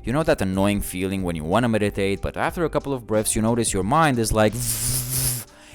You know that annoying feeling when you want to meditate, but after a couple of breaths, you notice your mind is like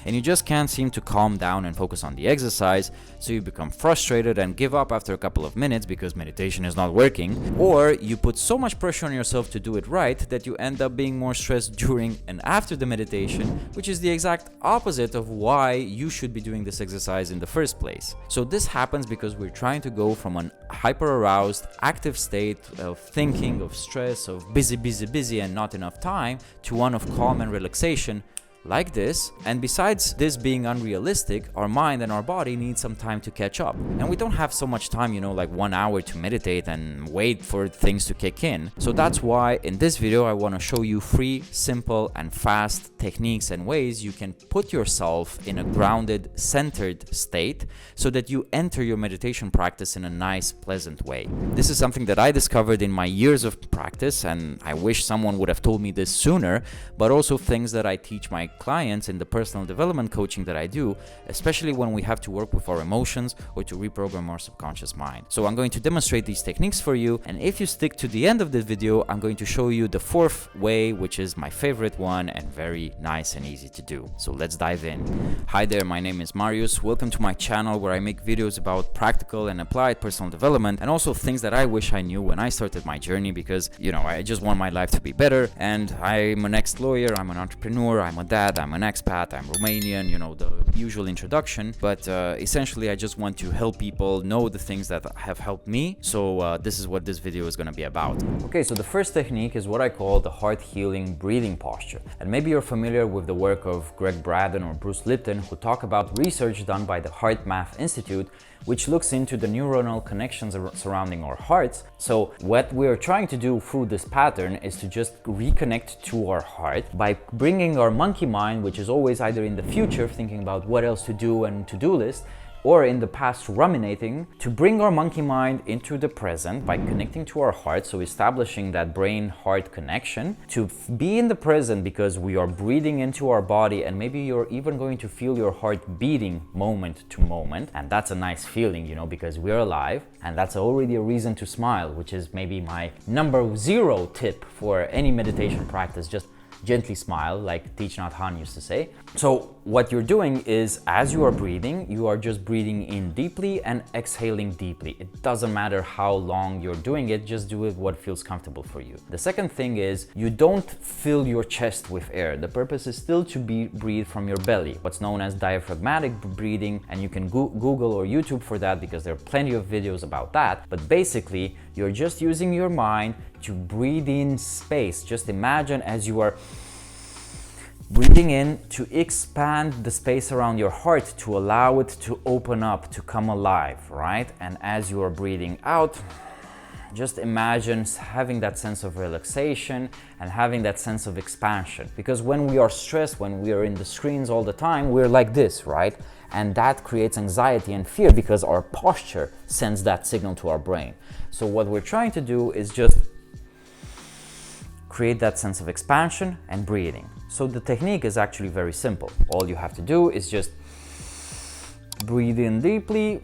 and you just can't seem to calm down and focus on the exercise, so you become frustrated and give up after a couple of minutes because meditation is not working, or you put so much pressure on yourself to do it right that you end up being more stressed during and after the meditation, which is the exact opposite of why you should be doing this exercise in the first place. So this happens because we're trying to go from an hyper-aroused, active state of thinking, of stress, of busy and not enough time, to one of calm and relaxation, like this. And besides this being unrealistic, our mind and our body need some time to catch up, and we don't have so much time, like 1 hour to meditate and wait for things to kick in. So that's why in this video I want to show you 3 simple and fast techniques and ways you can put yourself in a grounded, centered state so that you enter your meditation practice in a nice, pleasant way. This is something that I discovered in my years of practice, and I wish someone would have told me this sooner, but also things that I teach my clients in the personal development coaching that I do, especially when we have to work with our emotions or to reprogram our subconscious mind. So I'm going to demonstrate these techniques for you, and if you stick to the end of this video, I'm going to show you the 4th way, which is my favorite one and very nice and easy to do. So let's dive in. Hi there, my name is Marius. Welcome to my channel where I make videos about practical and applied personal development, and also things that I wish I knew when I started my journey, because I just want my life to be better. And I'm an ex-lawyer, I'm an entrepreneur, I'm a dad, I'm an expat, I'm Romanian, the usual introduction, but essentially I just want to help people know the things that have helped me. So this is what this video is going to be about. Okay, so the first technique is what I call the heart healing breathing posture. And maybe you're familiar with the work of Greg Braden or Bruce Lipton, who talk about research done by the Heart Math Institute, which looks into the neuronal connections surrounding our hearts. So what we're trying to do through this pattern is to just reconnect to our heart by bringing our monkey mind, which is always either in the future thinking about what else to do and to-do list, or in the past ruminating, to bring our monkey mind into the present by connecting to our heart, so establishing that brain-heart connection, to be in the present because we are breathing into our body, and maybe you're even going to feel your heart beating moment to moment, and that's a nice feeling, because we're alive, and that's already a reason to smile, which is maybe my number 0 tip for any meditation practice. Just gently smile, like Thich Nhat Hanh used to say. So what you're doing is, as you are breathing, you are just breathing in deeply and exhaling deeply. It doesn't matter how long you're doing it, just do it what feels comfortable for you. The second thing is, you don't fill your chest with air. The purpose is still to breathe from your belly, what's known as diaphragmatic breathing, and you can Google or YouTube for that because there are plenty of videos about that. But basically, you're just using your mind to breathe in space. Just imagine as you are breathing in to expand the space around your heart, to allow it to open up, to come alive, right? And as you are breathing out, just imagine having that sense of relaxation and having that sense of expansion. Because when we are stressed, when we are in the screens all the time, we're like this, right? And that creates anxiety and fear because our posture sends that signal to our brain. So what we're trying to do is just create that sense of expansion and breathing. So the technique is actually very simple. All you have to do is just breathe in deeply,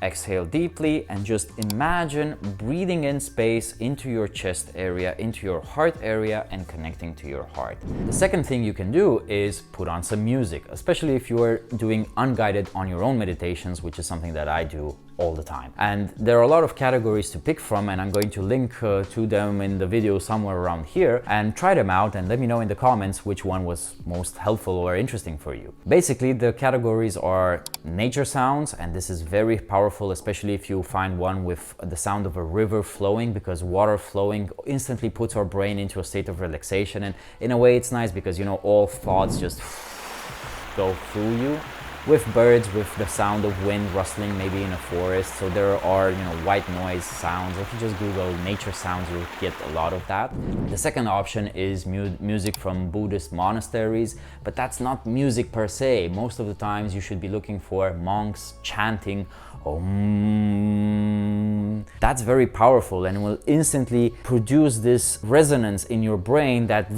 exhale deeply, and just imagine breathing in space into your chest area, into your heart area, and connecting to your heart. The second thing you can do is put on some music, especially if you are doing unguided on your own meditations, which is something that I do all the time. And there are a lot of categories to pick from, and I'm going to link to them in the video somewhere around here, and try them out and let me know in the comments which one was most helpful or interesting for you. Basically, the categories are nature sounds, and this is very powerful, especially if you find one with the sound of a river flowing, because water flowing instantly puts our brain into a state of relaxation. And in a way it's nice because all thoughts just go through you. With birds, with the sound of wind rustling maybe in a forest. So there are, white noise sounds. If you just Google nature sounds, you'll get a lot of that. The second option is music from Buddhist monasteries, but that's not music per se. Most of the times you should be looking for monks chanting Om. That's very powerful and will instantly produce this resonance in your brain that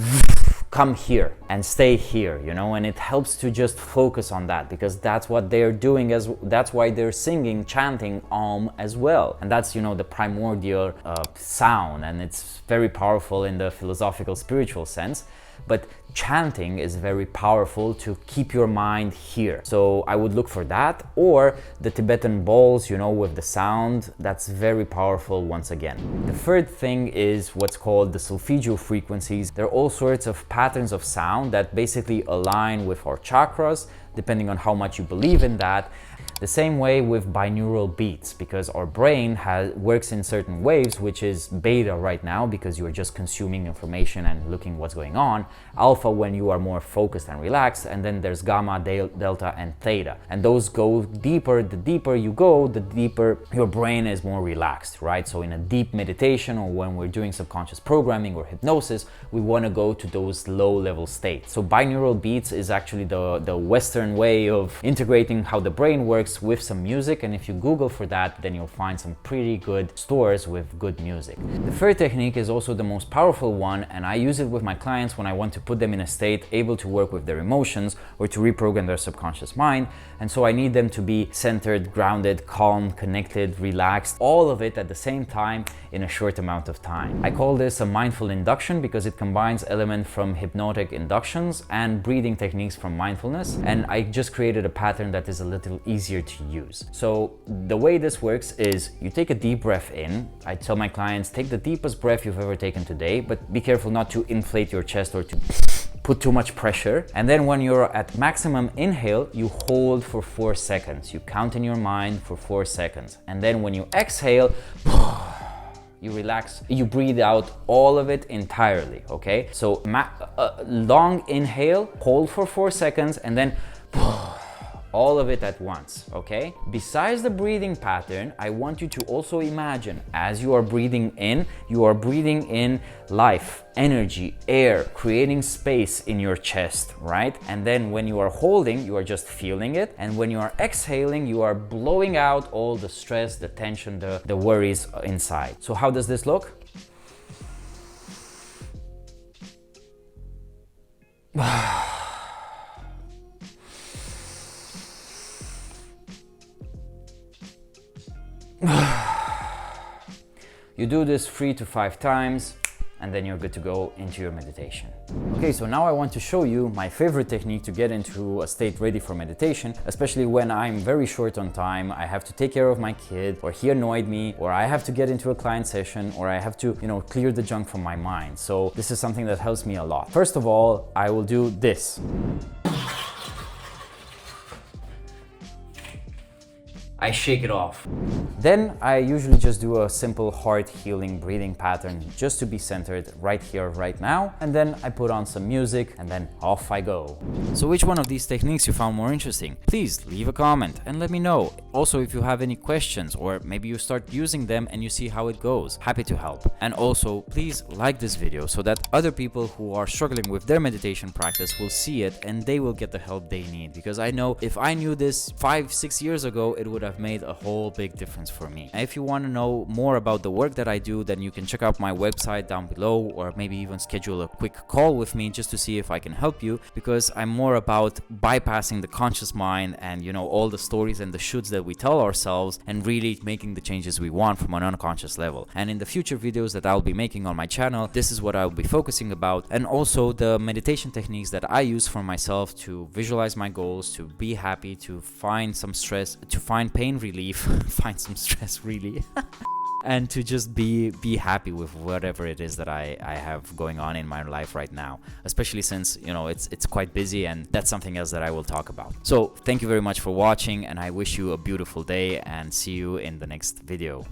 come here and stay here, you know, and it helps to just focus on that, because that's what they're doing, that's why they're singing, chanting as well. And that's, you know, the primordial sound, and it's very powerful in the philosophical spiritual sense. But chanting is very powerful to keep your mind here. So I would look for that, or the Tibetan bowls, you know, with the sound. That's very powerful once again. The third thing is what's called the solfeggio frequencies. There are all sorts of patterns of sound that basically align with our chakras, depending on how much you believe in that. The same way with binaural beats, because our brain works in certain waves, which is beta right now because you're just consuming information and looking what's going on, alpha when you are more focused and relaxed, and then there's gamma, delta, and theta. And those go deeper. The deeper you go, the deeper your brain is more relaxed, right? So in a deep meditation, or when we're doing subconscious programming or hypnosis, we want to go to those low-level states. So binaural beats is actually the Western way of integrating how the brain works with some music, and if you Google for that, then you'll find some pretty good stores with good music. The third technique is also the most powerful one, and I use it with my clients when I want to put them in a state able to work with their emotions or to reprogram their subconscious mind. And so I need them to be centered, grounded, calm, connected, relaxed, all of it at the same time in a short amount of time. I call this a mindful induction because it combines elements from hypnotic inductions and breathing techniques from mindfulness, and I just created a pattern that is a little easier to use. So the way this works is you take a deep breath in. I tell my clients, take the deepest breath you've ever taken today, but be careful not to inflate your chest or to put too much pressure. And then when you're at maximum inhale, you hold for 4 seconds. You count in your mind for 4 seconds. And then when you exhale, you relax, you breathe out all of it entirely, okay? So long inhale, hold for 4 seconds, and then all of it at once, okay? Besides the breathing pattern, I want you to also imagine as you are breathing in life, energy, air, creating space in your chest, right? And then when you are holding, you are just feeling it. And when you are exhaling, you are blowing out all the stress, the tension, the worries inside. So how does this look? You do this 3 to 5 times, and then you're good to go into your meditation. Okay, so now I want to show you my favorite technique to get into a state ready for meditation, especially when I'm very short on time, I have to take care of my kid, or he annoyed me, or I have to get into a client session, or I have to, you know, clear the junk from my mind. So this is something that helps me a lot. First of all, I will do this. I shake it off. Then I usually just do a simple heart healing breathing pattern just to be centered right here, right now. And then I put on some music and then off I go. So which one of these techniques you found more interesting? Please leave a comment and let me know. Also, if you have any questions or maybe you start using them and you see how it goes, happy to help. And also, please like this video so that other people who are struggling with their meditation practice will see it and they will get the help they need. Because I know if I knew this 5-6 years ago, it would have made a whole big difference for me. And if you want to know more about the work that I do, then you can check out my website down below, or maybe even schedule a quick call with me just to see if I can help you, because I'm more about bypassing the conscious mind and, you know, all the stories and the shoulds that we tell ourselves and really making the changes we want from an unconscious level. And in the future videos that I'll be making on my channel, this is what I'll be focusing about, and also the meditation techniques that I use for myself to visualize my goals, to be happy, to find some stress, to find pain relief, find some stress really, and to just be happy with whatever it is that I have going on in my life right now, especially since, you know, it's quite busy, and that's something else that I will talk about. So thank you very much for watching, and I wish you a beautiful day and see you in the next video.